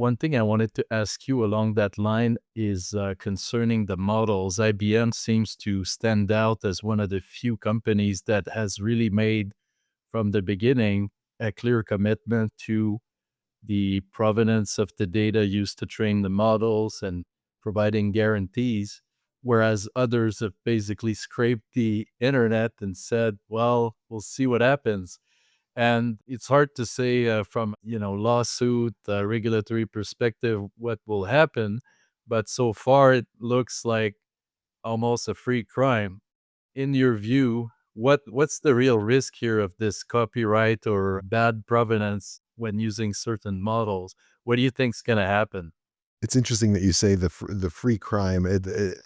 One thing I wanted to ask you along that line is concerning the models. IBM seems to stand out as one of the few companies that has really made, from the beginning, a clear commitment to the provenance of the data used to train the models and providing guarantees, whereas others have basically scraped the internet and said, well, we'll see what happens. And it's hard to say from lawsuit regulatory perspective what will happen, but so far it looks like almost a free crime. In your view, what's the real risk here of this copyright or bad provenance when using certain models? What do you think's going to happen? It's interesting that you say the free crime.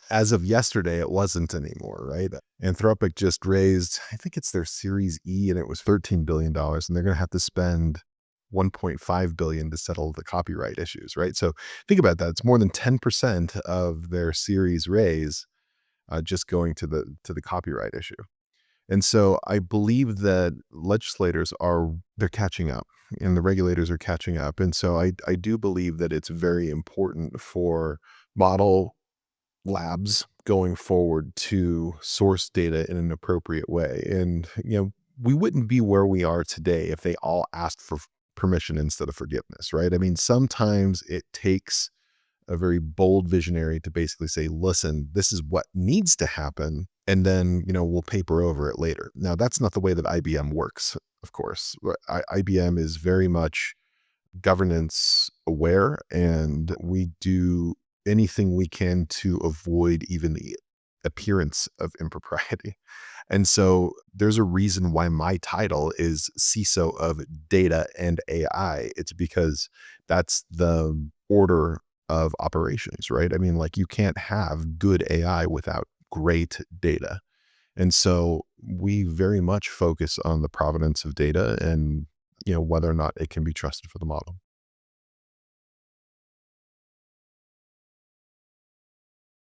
As of yesterday, it wasn't anymore, right? Anthropic just raised, I think it's their Series E, and it was $13 billion, and they're going to have to spend 1.5 billion to settle the copyright issues, right? So think about that. It's more than 10% of their Series raise, just going to the copyright issue. And so I believe that legislators they're catching up, and the regulators are catching up. And so I do believe that it's very important for model labs going forward to source data in an appropriate way. And, we wouldn't be where we are today if they all asked for permission instead of forgiveness, right? I mean, sometimes it takes a very bold visionary to basically say, listen, this is what needs to happen. And then, we'll paper over it later. Now, that's not the way that IBM works, of course. IBM is very much governance aware, and we do anything we can to avoid even the appearance of impropriety. And so there's a reason why my title is CISO of data and AI. It's because that's the order of operations, right? I mean, like, you can't have good AI without great data. And so we very much focus on the provenance of data and, whether or not it can be trusted for the model.